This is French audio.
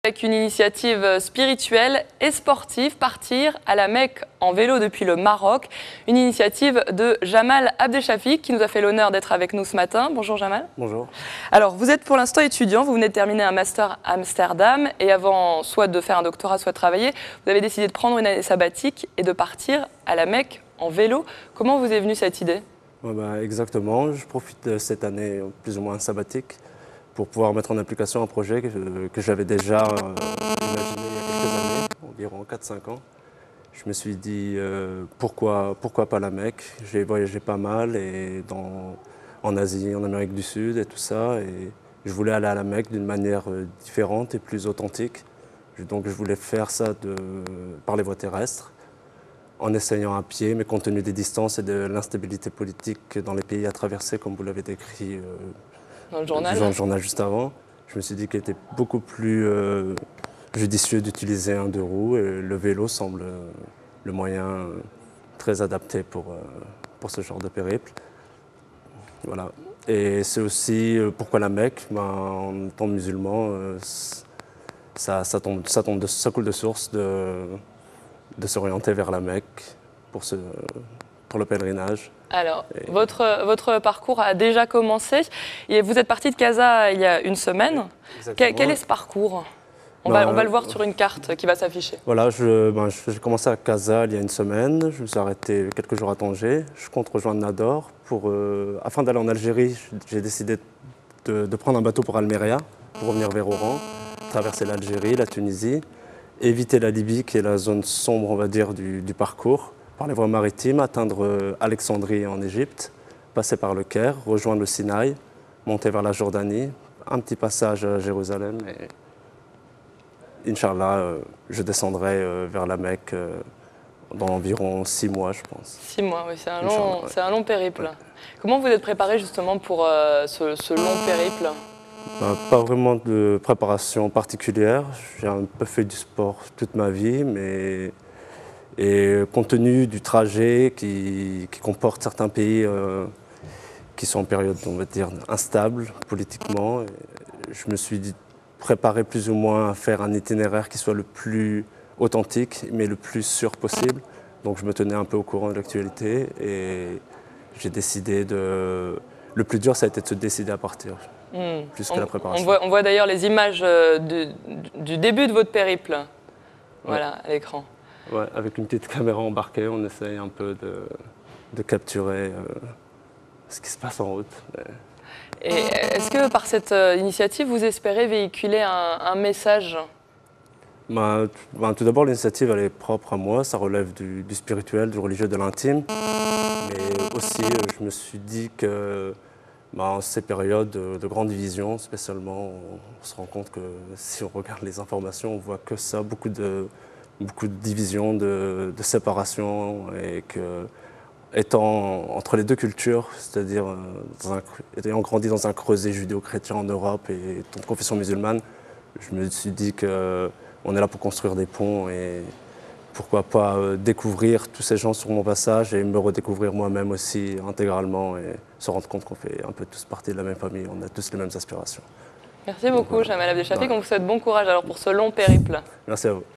Avec une initiative spirituelle et sportive, partir à la Mecque en vélo depuis le Maroc. Une initiative de Jamal Abdeshafik qui nous a fait l'honneur d'être avec nous ce matin. Bonjour Jamal. Bonjour. Alors vous êtes pour l'instant étudiant, vous venez de terminer un master à Amsterdam et avant soit de faire un doctorat, soit de travailler, vous avez décidé de prendre une année sabbatique et de partir à la Mecque en vélo. Comment vous est venue cette idée ? Exactement, je profite de cette année plus ou moins sabbatique pour pouvoir mettre en application un projet que j'avais déjà imaginé il y a quelques années, environ 4-5 ans. Je me suis dit pourquoi pas la Mecque. J'ai voyagé pas mal et en Asie, en Amérique du Sud et tout ça. Et je voulais aller à la Mecque d'une manière différente et plus authentique. Donc je voulais faire ça par les voies terrestres, en essayant à pied, mais compte tenu des distances et de l'instabilité politique dans les pays à traverser, comme vous l'avez décrit dans le journal juste avant, je me suis dit qu'il était beaucoup plus judicieux d'utiliser un deux roues et le vélo semble le moyen très adapté pour ce genre de périple. Voilà. Et c'est aussi pourquoi la Mecque, en étant musulman, ça coule de source de s'orienter vers la Mecque pour le pèlerinage. Alors, votre parcours a déjà commencé et vous êtes parti de Casa il y a une semaine. Quel est ce parcours ? On va le voir sur une carte qui va s'afficher. Voilà, j'ai commencé à Casa il y a une semaine, je me suis arrêté quelques jours à Tanger. Je compte rejoindre Nador. Afin d'aller en Algérie, j'ai décidé de prendre un bateau pour Almeria, pour revenir vers Oran, traverser l'Algérie, la Tunisie, éviter la Libye qui est la zone sombre, on va dire, du parcours, par les voies maritimes, atteindre Alexandrie en Égypte, passer par le Caire, rejoindre le Sinaï, monter vers la Jordanie, un petit passage à Jérusalem et Inch'Allah, je descendrai vers la Mecque dans environ 6 mois, je pense. 6 mois, oui, c'est un long périple. Ouais. Comment vous êtes préparé justement pour ce long périple ? Pas vraiment de préparation particulière. J'ai un peu fait du sport toute ma vie, et compte tenu du trajet qui comporte certains pays qui sont en période, on va dire, instable politiquement, je me suis préparé plus ou moins à faire un itinéraire qui soit le plus authentique, mais le plus sûr possible. Donc je me tenais un peu au courant de l'actualité et j'ai décidé Le plus dur, ça a été de se décider à partir, plus que la préparation. On voit d'ailleurs les images du début de votre périple, voilà, à l'écran. Ouais, avec une petite caméra embarquée, on essaye un peu de capturer ce qui se passe en route. Et est-ce que par cette initiative, vous espérez véhiculer un message ? Tout d'abord, l'initiative, elle est propre à moi, ça relève du spirituel, du religieux, de l'intime. Mais aussi, je me suis dit que en ces périodes de grande division, spécialement, on se rend compte que si on regarde les informations, on voit que ça, beaucoup de divisions, de séparation, et que étant entre les deux cultures, c'est-à-dire ayant grandi dans un creuset judéo-chrétien en Europe et de confession musulmane, je me suis dit qu'on est là pour construire des ponts et pourquoi pas découvrir tous ces gens sur mon passage et me redécouvrir moi-même aussi intégralement et se rendre compte qu'on fait un peu tous partie de la même famille, on a tous les mêmes aspirations. Merci beaucoup, Jamal Abdeshafik. On vous souhaite bon courage alors pour ce long périple. Merci à vous.